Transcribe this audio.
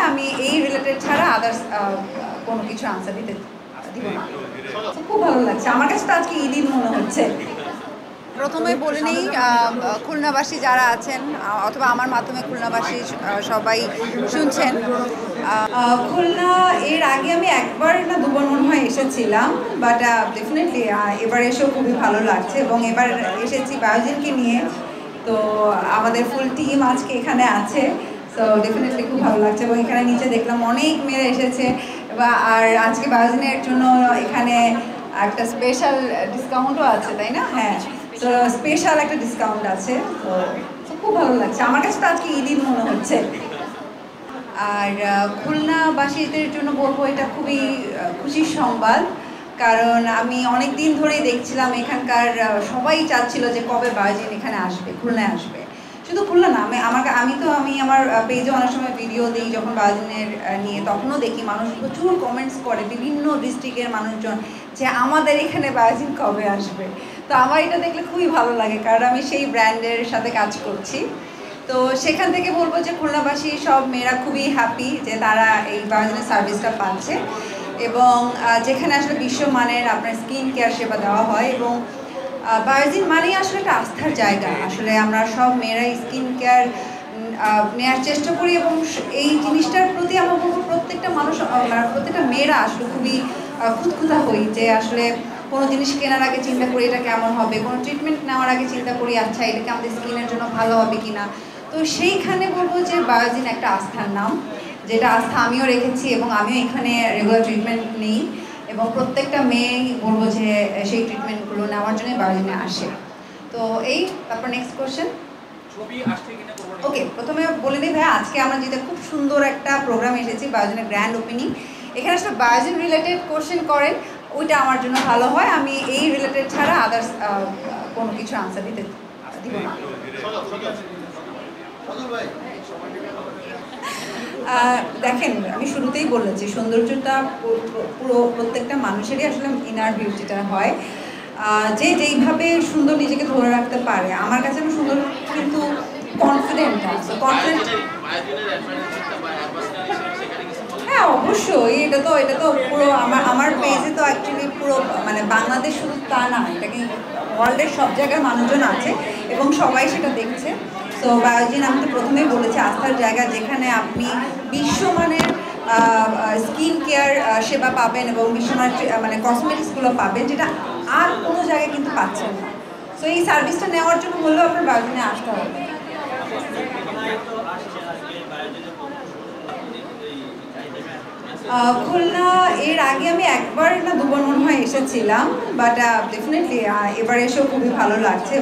আমি এই রিলেটেড ছাড়া আদার্স কোনো কিছু আনসার দিতে দিব না। খুব ভালো লাগছে, আমার কাছে তো আজকে ঈদই মনে হচ্ছে। প্রথমে বলে নেই, খুলনাবাসী যারা আছেন অথবা আমার মাধ্যমে খুলনাবাসী সবাই শুনছেন, খুলনা এর আগে আমি একবার না দুবার মনে হয় এসেছিলাম, বাট ডেফিনেটলি এবার এসেও খুবই ভালো লাগছে এবং এবার এসেছি বায়োজিনকে নিয়ে। তো আমাদের ফুল টিম আজকে এখানে আছে, তো ডেফিনেটলি খুব ভালো লাগছে এবং এখানে নিচে দেখলাম অনেক মেয়েরা এসেছে আর আজকে বায়োজিনের জন্য এখানে একটা স্পেশাল ডিসকাউন্টও আছে, তাই না? হ্যাঁ, তো স্পেশাল একটা ডিসকাউন্ট আছে, তো খুব ভালো লাগছে, আমার কাছে তো আজকে ঈদই মনে হচ্ছে। আর খুলনাবাসীদের জন্য বলবো এটা খুবই খুশির সংবাদ, কারণ আমি অনেক দিন ধরেই দেখছিলাম এখানকার সবাই চাচ্ছিল যে কবে বায়োজিন এখানে আসবে, খুলনায় আসবে। শুধু খুলনা না, আমি আমার পেজে অনেক সময় ভিডিও দিই যখন বায়োজিনের নিয়ে, তখনও দেখি মানুষ প্রচুর কমেন্টস করে বিভিন্ন ডিস্ট্রিক্টের মানুষজন যে আমাদের এখানে বায়োজিন কবে আসবে। তো আমার এটা দেখলে খুবই ভালো লাগে, কারণ আমি সেই ব্র্যান্ডের সাথে কাজ করছি। তো সেখান থেকে বলবো যে খুলনাবাসী সব মেয়েরা খুবই হ্যাপি যে তারা এই বায়োজিনের সার্ভিসটা পাচ্ছে এবং যেখানে আসলে বিশ্বমানের আপনার স্কিন কেয়ার সেবা দেওয়া হয় এবং বায়োজিন মানেই আসলে একটা আস্থার জায়গা। আসলে আমরা সব মেয়েরাই স্কিন কেয়ার নেওয়ার চেষ্টা করি এবং এই জিনিসটার প্রতি আমার বলবো প্রত্যেকটা মানুষ, প্রত্যেকটা মেয়েরা আসলে খুবই খুঁতখুঁতা হই যে আসলে কোনো জিনিস কেনার আগে চিন্তা করি এটা কেমন হবে, কোনো ট্রিটমেন্ট নেওয়ার আগে চিন্তা করি আচ্ছা এটা কি আমাদের স্কিনের জন্য ভালো হবে কি না। তো সেইখানে বলবো যে বায়োজিন একটা আস্থার নাম, যেটা আস্থা আমিও রেখেছি এবং আমিও এখানে রেগুলার ট্রিটমেন্ট নিই এবং প্রত্যেকটা মেয়েই বলবো যে সেই ট্রিটমেন্টগুলো নেওয়ার জন্যই বায়োজিনে আসে। তো এই তারপর নেক্সট কোয়েশ্চেন। ওকে, প্রথমে বলে দিই ভাই, আজকে আমরা যেটা খুব সুন্দর একটা প্রোগ্রাম এসেছি বায়োজিনের গ্র্যান্ড ওপেনিং, এখানে আসলে বায়োজিন রিলেটেড কোয়েশ্চেন করেন ওইটা আমার জন্য ভালো হয়, আমি এই রিলেটেড ছাড়া আদার্স কোনো কিছু আনসার দিতে দিব না। দেখেন, আমি শুরুতেই বলেছি সৌন্দর্যটা পুরো প্রত্যেকটা মানুষেরই আসলে ইনার বিউটিটা হয়, যে যেইভাবে সুন্দর নিজেকে ধরে রাখতে পারে। আমার কাছে আমি সুন্দর কিন্তু কনফিডেন্ট আছে, কনফিডেন্ট। হ্যাঁ অবশ্যই, এটা তো পুরো আমার পেজে তো অ্যাকচুয়ালি পুরো মানে বাংলাদেশ শুধু তা না, এটা কি ওয়ার্ল্ডের সব জায়গায় মানুষজন আছে এবং সবাই সেটা দেখছে। তো বায়োজিন আমি তো প্রথমেই বলেছি আস্থার জায়গা, যেখানে আপনি বিশ্বমানের স্কিন কেয়ার সেবা পাবেন এবং বিশ্বমানের মানে কসমেটিক্সগুলো পাবেন, যেটা আর কোনো জায়গায় কিন্তু পাচ্ছেন না। তো এই সার্ভিসটা নেওয়ার জন্য বললেও আপনার বায়োজিনে আসতে হবে। খুলনা এর আগে আমি একবার না দুবার মনে হয় এসেছিলাম, বাট ডেফিনেটলি এবার এসেও খুবই ভালো লাগছে।